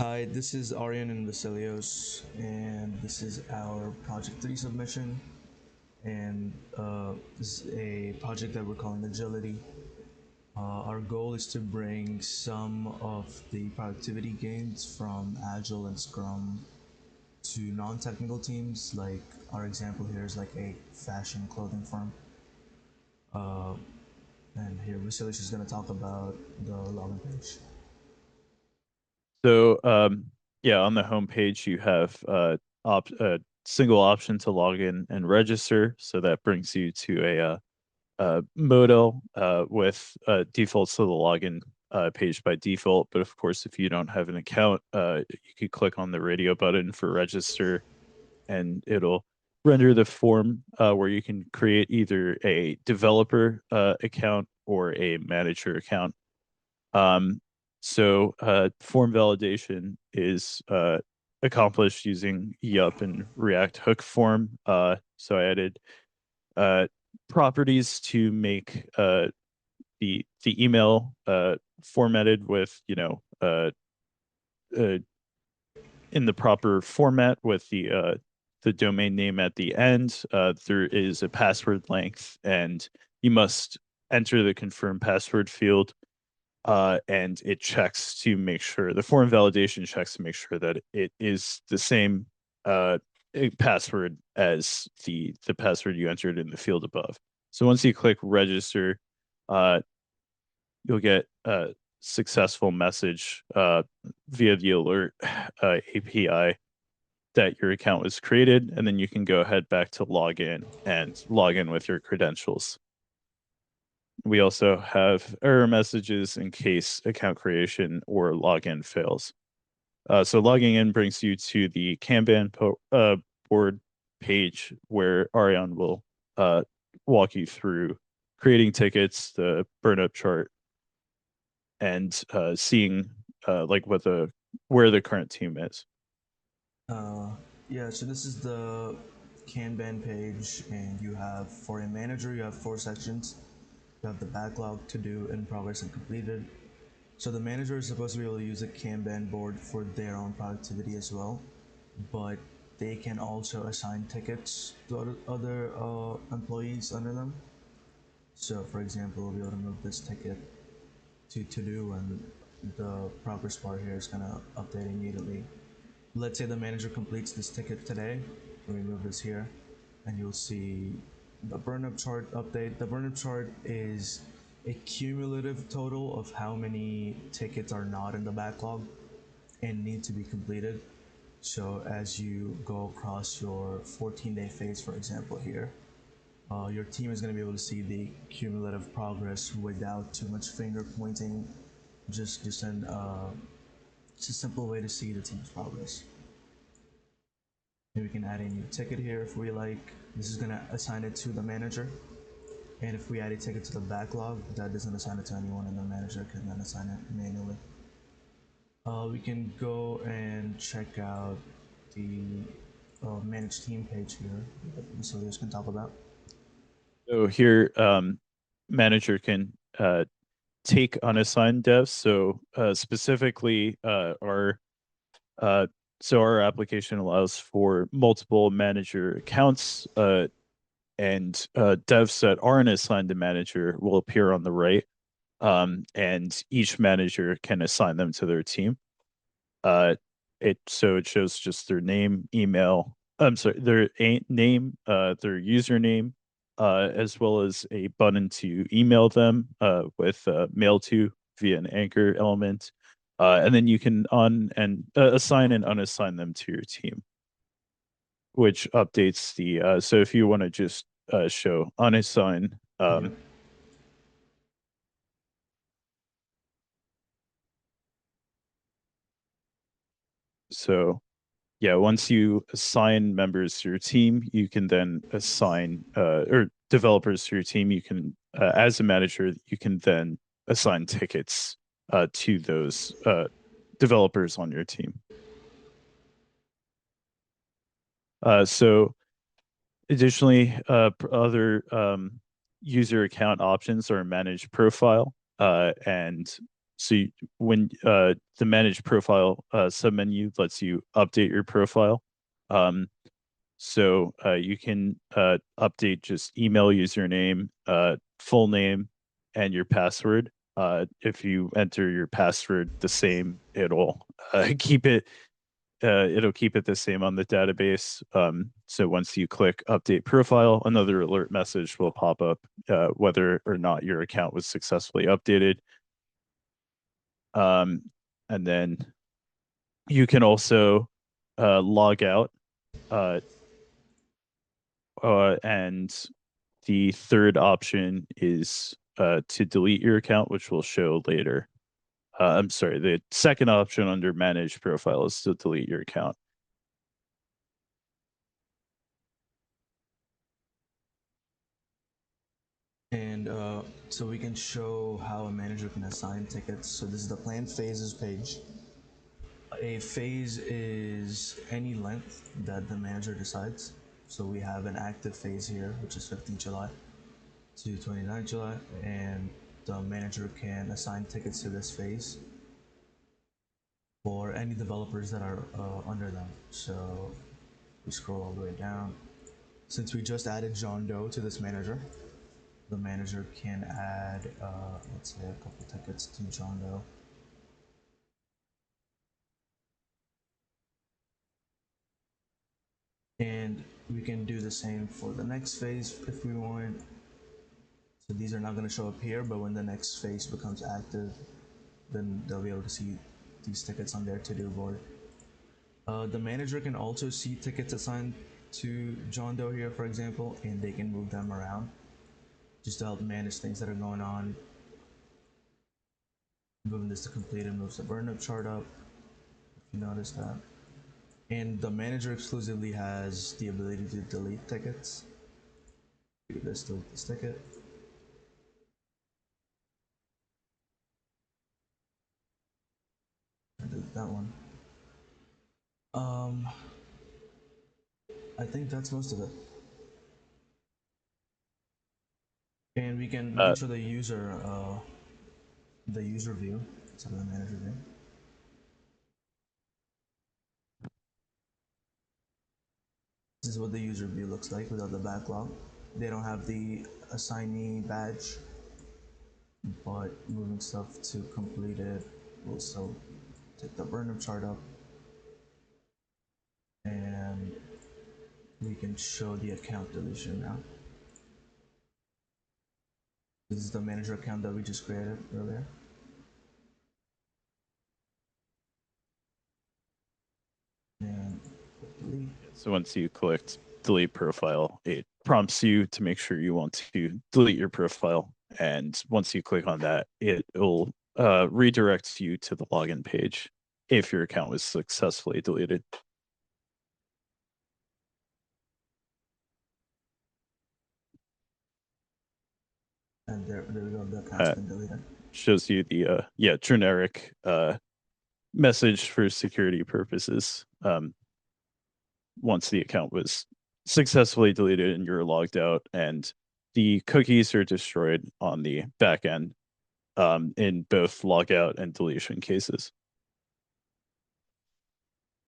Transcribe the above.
Hi, this is Aryan and Vasilios, and this is our Project 3 submission. And this is a project that we're calling Agility. Our goal is to bring some of the productivity gains from Agile and Scrum to non technical teams. Like our example here is like a fashion clothing firm. Uh, and here, Vasilios is going to talk about the login page. So yeah, on the homepage you have a single option to log in and register. So that brings you to a modal with defaults to the login page by default. But of course, if you don't have an account, you could click on the radio button for register, and it'll render the form where you can create either a developer account or a manager account. Um, Form validation is accomplished using YUP and React Hook form. So I added uh, properties to make the email formatted with uh, in the proper format with the domain name at the end. There is a password length, and you must enter the confirm password field, and it checks to make sure the form validation checks to make sure that it is the same uh, password as the password you entered in the field above. So once you click register, uh, you'll get a successful message via the alert API that your account was created, and then you can go ahead back to log in with your credentials. We also have error messages in case account creation or login fails. So logging in brings you to the board page where Ariane will uh, walk you through creating tickets, the burn up chart, and seeing like where the current team is. Uh, yeah, so this is the Kanban page, and you have for a manager, you have four sections. You have the backlog, to do, in progress, and completed. So the manager is supposed to be able to use a Kanban board for their own productivity as well, but they can also assign tickets to other employees under them. So, for example, we'll be able to move this ticket to do, and the progress bar here is gonna update immediately. Let's say the manager completes this ticket today. We remove this here, and you'll see the burn up chart update. The burn up chart is a cumulative total of how many tickets are not in the backlog and need to be completed. So as you go across your 14-day phase, for example, here, your team is going to be able to see the cumulative progress without too much finger pointing. Just a simple way to see the team's progress. Maybe we can add a new ticket here if we like. This is gonna assign it to the manager. And if we add a ticket to the backlog, that doesn't assign it to anyone, and the manager can then assign it manually. We can go and check out the manage team page here that Vasilios can talk about. So here, manager can take unassigned devs. So specifically, uh, our application allows for multiple manager accounts, and devs that aren't assigned to manager will appear on the right, and each manager can assign them to their team. Uh, it shows just their name, email. I'm sorry, their name, their username, as well as a button to email them with mail to via an anchor element, and then you can assign and unassign them to your team, which updates the. So if you want to just show unassign, Yep. so yeah, once you assign members to your team, you can then assign or developers to your team. You can, as a manager, you can then assign tickets to those developers on your team. So additionally, other user account options are manage profile, and So when the manage profile submenu lets you update your profile. So you can update just email, username, full name, and your password. If you enter your password the same, it'll keep it. It'll keep it the same on the database. So once you click update profile, another alert message will pop up whether or not your account was successfully updated. And then you can also log out. And the third option is to delete your account, which we'll show later. I'm sorry, the second option under manage profile is to delete your account. And so we can show how a manager can assign tickets. So this is the planned phases page. A phase is any length that the manager decides. So we have an active phase here, which is 15 July to 29 July, and the manager can assign tickets to this phase for any developers that are under them. So we scroll all the way down. Since we just added John Doe to this manager, the manager can add, let's say, a couple tickets to John Doe. And we can do the same for the next phase if we want. So these are not going to show up here, but when the next phase becomes active, then they'll be able to see these tickets on their to-do board. The manager can also see tickets assigned to John Doe here, for example, and they can move them around just to help manage things that are going on. Moving this to completed moves the burn up chart up, if you notice that. And the manager exclusively has the ability to delete tickets. Let's delete this ticket. Delete that one. I think that's most of it. And we can show the user view instead of the manager view. This is what the user view looks like without the backlog. They don't have the assignee badge, but moving stuff to completed will still take the burn up chart up, and we can show the account deletion now. This is the manager account that we just created earlier. And delete. So once you clicked delete profile, it prompts you to make sure you want to delete your profile. And once you click on that, it will redirect you to the login page if your account was successfully deleted. And there we go, the account's been deleted. Shows you the generic message for security purposes. Once the account was successfully deleted and you're logged out, and the cookies are destroyed on the back end in both logout and deletion cases.